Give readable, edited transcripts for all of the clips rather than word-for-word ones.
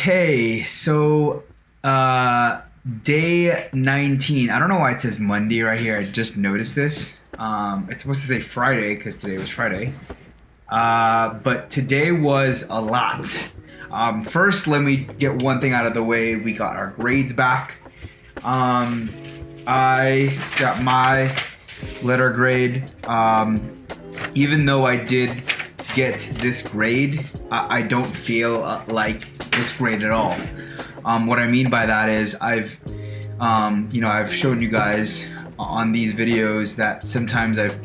Okay, so day 19. I don't know why it says Monday right here. I just noticed this. It's supposed to say Friday because today was Friday. But today was a lot. First, let me get one thing out of the way. We got our grades back. I got my letter grade. Even though I did get this grade, I don't feel like this grade at all. What I mean by that is I've shown you guys on these videos that sometimes I've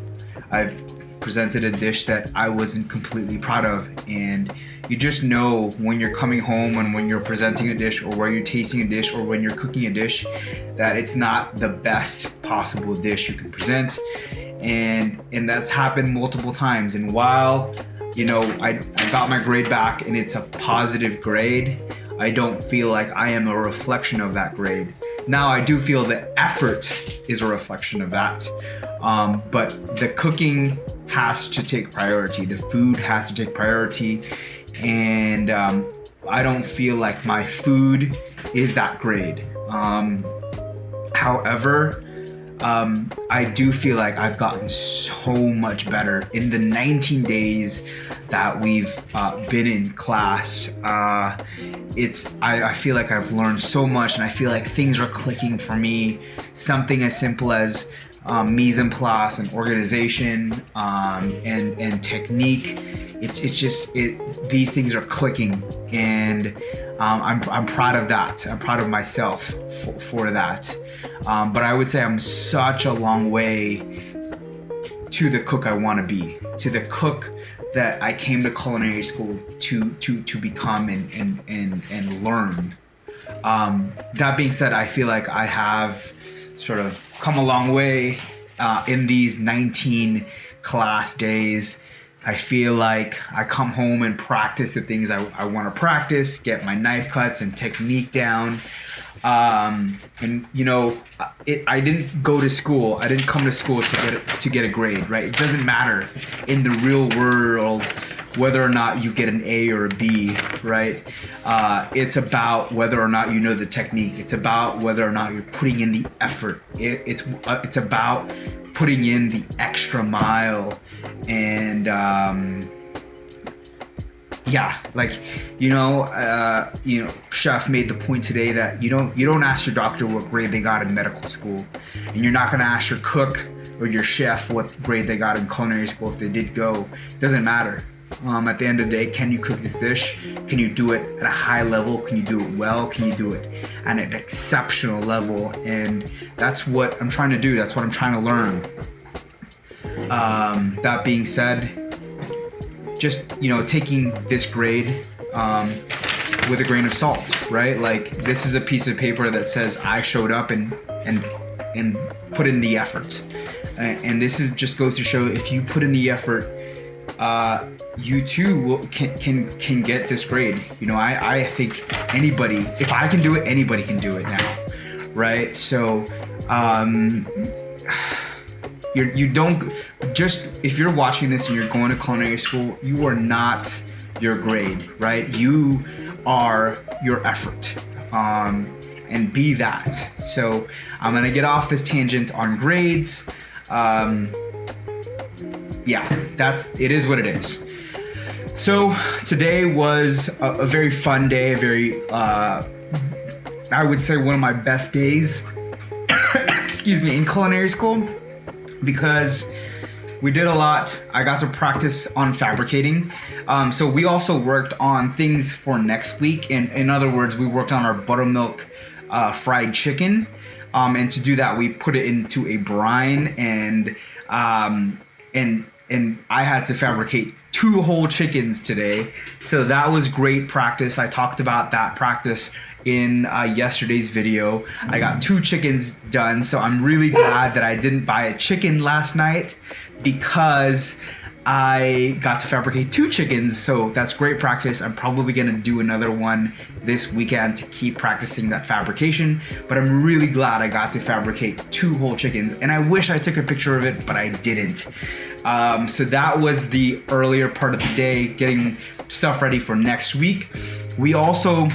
presented a dish that I wasn't completely proud of, and you just know when you're coming home and when you're presenting a dish or when you're tasting a dish or when you're cooking a dish that it's not the best possible dish you can present, and that's happened multiple times. And while I got my grade back and it's a positive grade, I don't feel like I am a reflection of that grade. Now I do feel the effort is a reflection of that, but the cooking has to take priority. The food has to take priority, and I don't feel like my food is that grade. However, I do feel like I've gotten so much better in the 19 days that we've been in class. I feel like I've learned so much, and I feel like things are clicking for me. Something as simple as mise en place and organization and technique. These things are clicking, and I'm proud of that. I'm proud of myself for that. But I would say I'm such a long way to the cook I want to be, to the cook that I came to culinary school to become and learn. That being said, I feel like I have sort of come a long way in these 19 class days. I feel like I come home and practice the things I want to practice, get my knife cuts and technique down. I didn't go to school. I didn't come to school to get a grade, right? It doesn't matter in the real world whether or not you get an A or a B, right? It's about whether or not you know the technique. It's about whether or not you're putting in the effort. It's about putting in the extra mile, and chef made the point today that you don't ask your doctor what grade they got in medical school, and you're not going to ask your cook or your chef what grade they got in culinary school if they did go. It doesn't matter. At the end of the day, can you cook this dish? Can you do it at a high level? Can you do it well? Can you do it at an exceptional level? And that's what I'm trying to do. That's what I'm trying to learn. That being said, just taking this grade with a grain of salt, right? Like, this is a piece of paper that says I showed up and put in the effort, and this just goes to show if you put in the effort, you too can get this grade. I think anybody, if I can do it, anybody can do it now, right? So you don't just, if you're watching this and you're going to culinary school, you are not your grade, right? You are your effort, and be that. So I'm gonna get off this tangent on grades. It is what it is. So today was a very fun day, I would say one of my best days in culinary school, because we did a lot. I got to practice on fabricating. So we also worked on things for next week. And in other words, we worked on our buttermilk fried chicken. And to do that, we put it into a brine, and I had to fabricate 2 whole chickens today. So that was great practice. I talked about that practice in yesterday's video. I got 2 chickens done, so I'm really glad that I didn't buy a chicken last night, because I got to fabricate 2 chickens. So that's great practice. I'm probably gonna do another one this weekend to keep practicing that fabrication, but I'm really glad I got to fabricate 2 whole chickens, and I wish I took a picture of it, but I didn't. So that was the earlier part of the day, getting stuff ready for next week. We also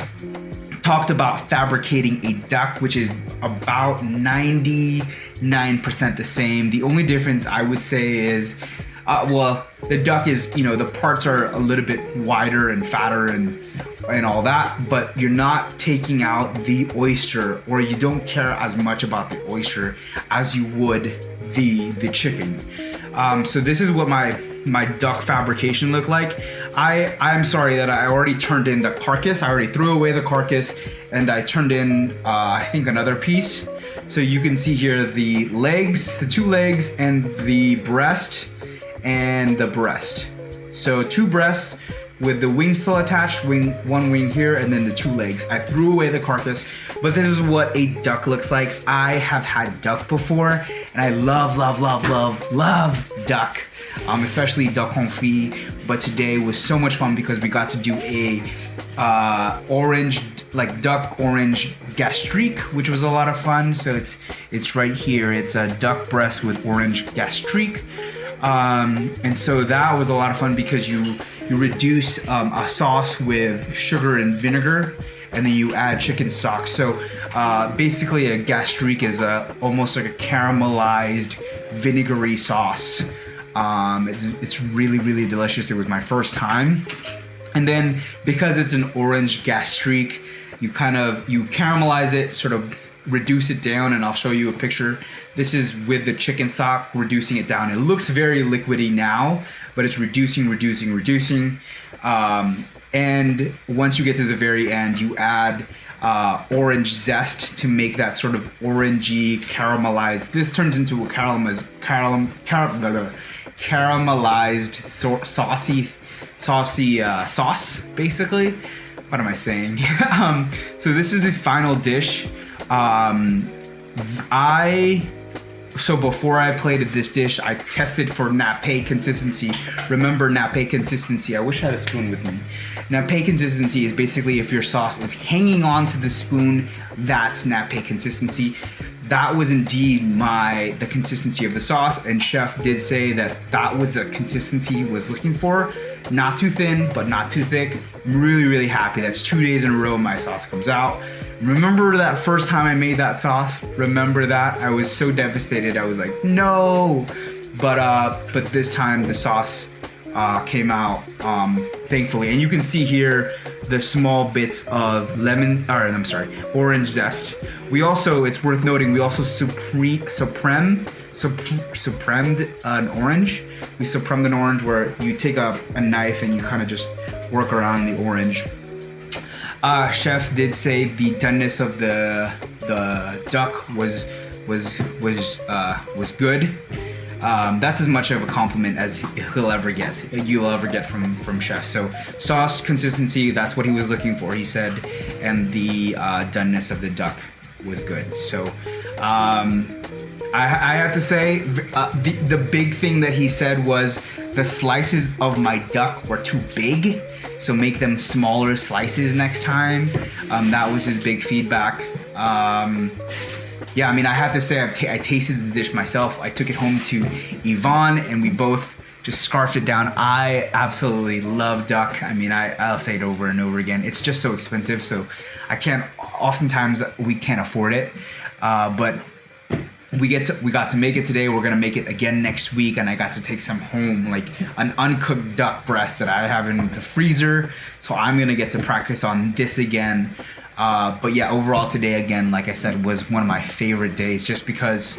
talked about fabricating a duck, which is about 99% the same. The only difference I would say is, the duck is, the parts are a little bit wider and fatter and all that, but you're not taking out the oyster, or you don't care as much about the oyster as you would the chicken. So this is what my duck fabrication looked like. I'm sorry that I already turned in the carcass. I already threw away the carcass and I turned in, I think, another piece. So you can see here the legs, the 2 legs, and the breast and the breast. So 2 breasts with the wing still attached, one wing here, and then the 2 legs. I threw away the carcass, but this is what a duck looks like. I have had duck before, and I love duck, especially duck confit. But today was so much fun because we got to do a duck orange gastrique, which was a lot of fun. So it's right here. It's a duck breast with orange gastrique. And so that was a lot of fun because you reduce a sauce with sugar and vinegar, and then you add chicken stock. So basically a gastrique is almost like a caramelized vinegary sauce. It's really delicious. It was my first time. And then because it's an orange gastrique, you caramelize it, sort of reduce it down, and I'll show you a picture. This is with the chicken stock, reducing it down. It looks very liquidy now, but it's reducing. And once you get to the very end, you add orange zest to make that sort of orangey caramelized. This turns into a caramelized saucy sauce, basically. What am I saying? So this is the final dish. So before I plated this dish, I tested for nappe consistency. Remember nappe consistency? I wish I had a spoon with me. Nappe consistency is basically if your sauce is hanging onto the spoon, that's nappe consistency. That was indeed the consistency of the sauce, and chef did say that was the consistency he was looking for. Not too thin, but not too thick. I'm really happy. That's 2 days in a row my sauce comes out. Remember that first time I made that sauce? Remember that? I was so devastated. I was like, no! But this time the sauce came out, thankfully. And you can see here the small bits of orange zest. It's worth noting, we also supremed an orange. We supremed an orange where you take a knife and you kind of just work around the orange. Chef did say the doneness of the duck was good. That's as much of a compliment as you'll ever get from chef. So sauce consistency, that's what he was looking for, he said, and the doneness of the duck was good. So I have to say the big thing that he said was the slices of my duck were too big, so make them smaller slices next time. That was his big feedback. Yeah, I mean, I have to say, I tasted the dish myself. I took it home to Yvonne, and we both just scarfed it down. I absolutely love duck. I mean, I'll say it over and over again. It's just so expensive, so oftentimes we can't afford it. But we got to make it today. We're gonna make it again next week, and I got to take some home, like an uncooked duck breast that I have in the freezer. So I'm gonna get to practice on this again. But yeah, overall today, again, like I said, was one of my favorite days, just because,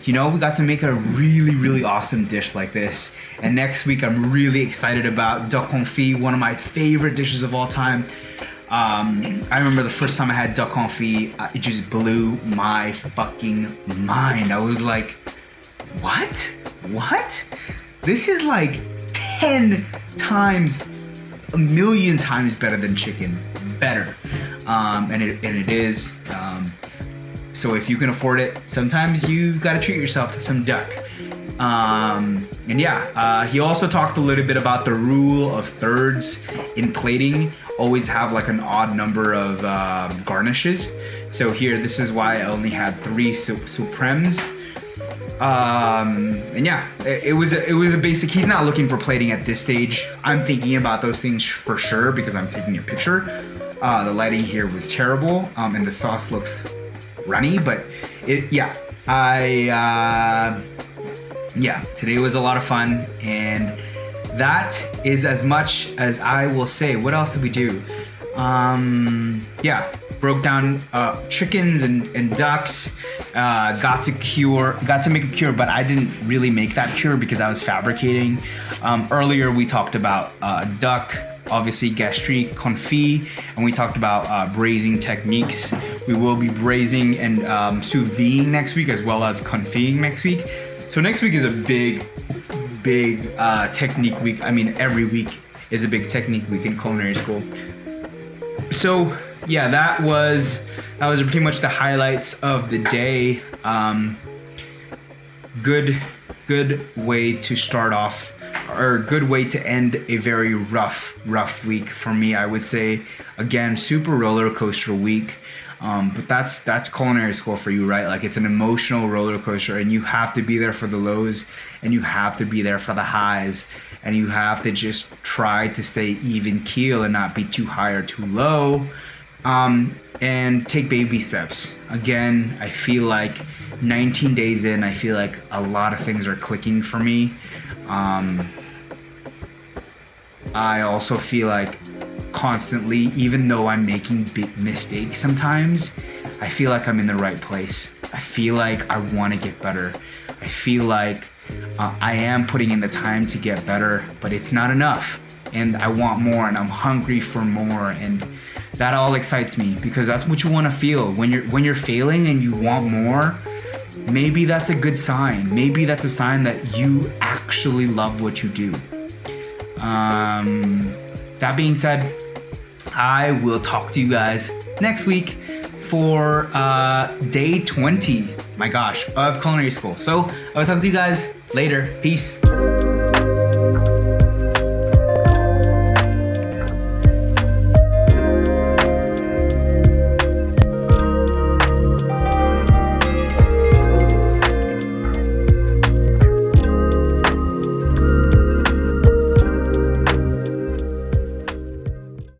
we got to make a really awesome dish like this. And next week, I'm really excited about duck confit, one of my favorite dishes of all time. I remember the first time I had duck confit, it just blew my fucking mind. I was like, what? This is like 10 times, a million times better than chicken. Better. And it is. So if you can afford it, sometimes you gotta treat yourself to some duck. He also talked a little bit about the rule of thirds in plating. Always have like an odd number of garnishes. So here, this is why I only had 3 supremes. It was a basic. He's not looking for plating at this stage. I'm thinking about those things for sure because I'm taking a picture. The lighting here was terrible, and the sauce looks runny, but today was a lot of fun, and that is as much as I will say. What else did we do? Broke down chickens and ducks. Got to make a cure, but I didn't really make that cure because I was fabricating. Earlier we talked about duck, obviously gastrique, confit, and we talked about braising techniques. We will be braising and sous vide next week, as well as confiting next week. So next week is a big technique week. I mean, every week is a big technique week in culinary school. So yeah, that was pretty much the highlights of the day. Good way to start off, or good way to end a very rough week for me, I would say. Again, super roller coaster week. But that's culinary school for you, right? Like, it's an emotional roller coaster, and you have to be there for the lows, and you have to be there for the highs, and you have to just try to stay even keel and not be too high or too low, and take baby steps. Again, I feel like 19 days in, I feel like a lot of things are clicking for me. I also feel like constantly, even though I'm making big mistakes sometimes, I feel like I'm in the right place. I feel like I want to get better. I feel like I am putting in the time to get better, but it's not enough. And I want more, and I'm hungry for more, and that all excites me, because that's what you want to feel when you're failing and you want more. Maybe that's a good sign. Maybe that's a sign that you actually love what you do. That being said, I will talk to you guys next week for day 20, my gosh, of culinary school. So I will talk to you guys later. Peace.